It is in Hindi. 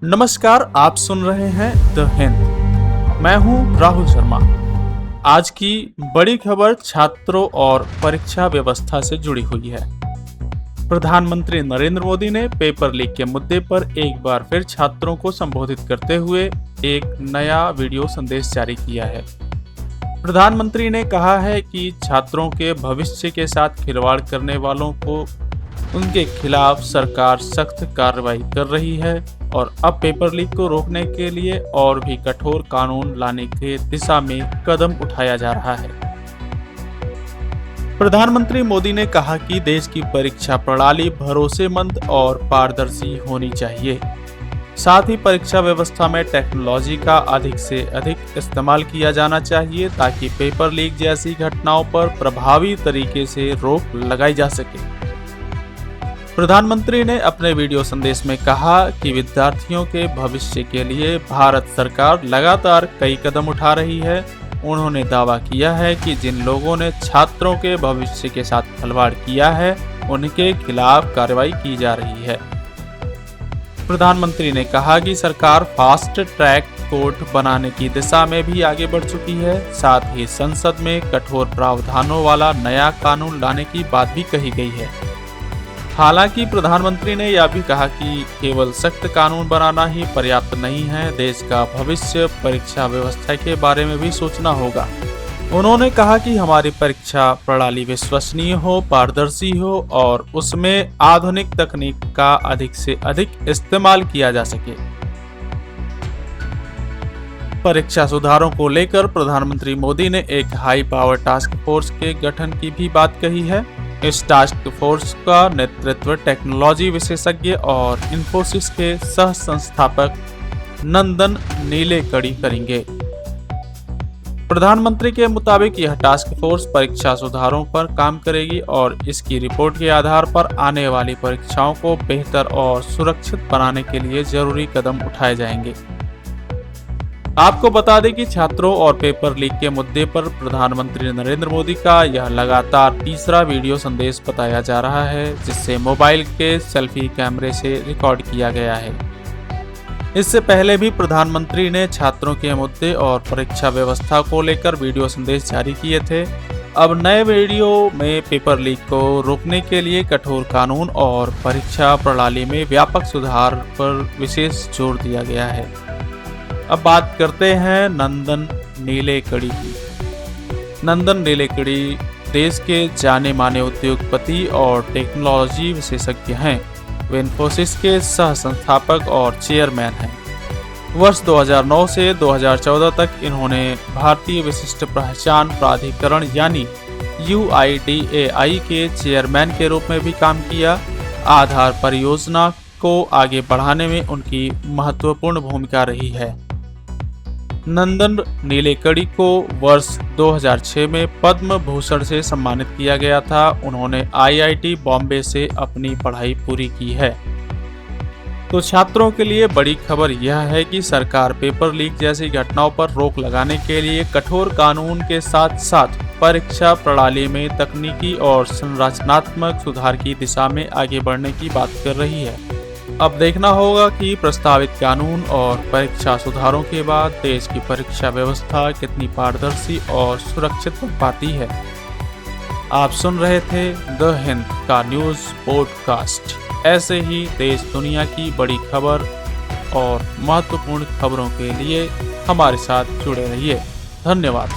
नमस्कार, आप सुन रहे हैं द हिंद। मैं हूं राहुल शर्मा। आज की बड़ी खबर छात्रों और परीक्षा व्यवस्था से जुड़ी हुई है। प्रधानमंत्री नरेंद्र मोदी ने पेपर लीक के मुद्दे पर एक बार फिर छात्रों को संबोधित करते हुए एक नया वीडियो संदेश जारी किया है। प्रधानमंत्री ने कहा है कि छात्रों के भविष्य के साथ खिलवाड़ करने वालों को उनके खिलाफ सरकार सख्त कार्रवाई कर रही है और अब पेपर लीक को रोकने के लिए और भी कठोर कानून लाने की दिशा में कदम उठाया जा रहा है। प्रधानमंत्री मोदी ने कहा कि देश की परीक्षा प्रणाली भरोसेमंद और पारदर्शी होनी चाहिए। साथ ही परीक्षा व्यवस्था में टेक्नोलॉजी का अधिक से अधिक इस्तेमाल किया जाना चाहिए ताकि पेपर लीक जैसी घटनाओं पर प्रभावी तरीके से रोक लगाई जा सके। प्रधानमंत्री ने अपने वीडियो संदेश में कहा कि विद्यार्थियों के भविष्य के लिए भारत सरकार लगातार कई कदम उठा रही है। उन्होंने दावा किया है कि जिन लोगों ने छात्रों के भविष्य के साथ खिलवाड़ किया है, उनके खिलाफ कार्रवाई की जा रही है। प्रधानमंत्री ने कहा कि सरकार फास्ट ट्रैक कोर्ट बनाने की दिशा में भी आगे बढ़ चुकी है। साथ ही संसद में कठोर प्रावधानों वाला नया कानून लाने की बात भी कही गई है। हालांकि प्रधानमंत्री ने यह भी कहा कि केवल सख्त कानून बनाना ही पर्याप्त नहीं है, देश का भविष्य परीक्षा व्यवस्था के बारे में भी सोचना होगा। उन्होंने कहा कि हमारी परीक्षा प्रणाली विश्वसनीय हो, पारदर्शी हो और उसमें आधुनिक तकनीक का अधिक से अधिक इस्तेमाल किया जा सके। परीक्षा सुधारों को लेकर प्रधानमंत्री मोदी ने एक हाई पावर टास्क फोर्स के गठन की भी बात कही है। इस टास्क फोर्स का नेतृत्व टेक्नोलॉजी विशेषज्ञ और इन्फोसिस के सह संस्थापक नंदन नीलेकणी करेंगे। प्रधानमंत्री के मुताबिक यह टास्क फोर्स परीक्षा सुधारों पर काम करेगी और इसकी रिपोर्ट के आधार पर आने वाली परीक्षाओं को बेहतर और सुरक्षित बनाने के लिए जरूरी कदम उठाए जाएंगे। आपको बता दें कि छात्रों और पेपर लीक के मुद्दे पर प्रधानमंत्री नरेंद्र मोदी का यह लगातार तीसरा वीडियो संदेश बताया जा रहा है, जिससे मोबाइल के सेल्फी कैमरे से रिकॉर्ड किया गया है। इससे पहले भी प्रधानमंत्री ने छात्रों के मुद्दे और परीक्षा व्यवस्था को लेकर वीडियो संदेश जारी किए थे। अब नए वीडियो में पेपर लीक को रोकने के लिए कठोर कानून और परीक्षा प्रणाली में व्यापक सुधार पर विशेष जोर दिया गया है। अब बात करते हैं नंदन नीलेकणी की। नंदन नीलेकणी देश के जाने माने उद्योगपति और टेक्नोलॉजी विशेषज्ञ हैं। वे इन्फोसिस के सह संस्थापक और चेयरमैन हैं। वर्ष 2009 से 2014 तक इन्होंने भारतीय विशिष्ट पहचान प्राधिकरण यानी UIDAI के चेयरमैन के रूप में भी काम किया। आधार परियोजना को आगे बढ़ाने में उनकी महत्वपूर्ण भूमिका रही है। नंदन नीलेकणी को वर्ष 2006 में पद्म भूषण से सम्मानित किया गया था। उन्होंने IIT बॉम्बे से अपनी पढ़ाई पूरी की है। तो छात्रों के लिए बड़ी खबर यह है कि सरकार पेपर लीक जैसी घटनाओं पर रोक लगाने के लिए कठोर कानून के साथ साथ परीक्षा प्रणाली में तकनीकी और संरचनात्मक सुधार की दिशा में आगे बढ़ने की बात कर रही है। अब देखना होगा कि प्रस्तावित कानून और परीक्षा सुधारों के बाद देश की परीक्षा व्यवस्था कितनी पारदर्शी और सुरक्षित बन पाती है। आप सुन रहे थे द हिंद का न्यूज़ पॉडकास्ट। ऐसे ही देश दुनिया की बड़ी खबर और महत्वपूर्ण खबरों के लिए हमारे साथ जुड़े रहिए। धन्यवाद।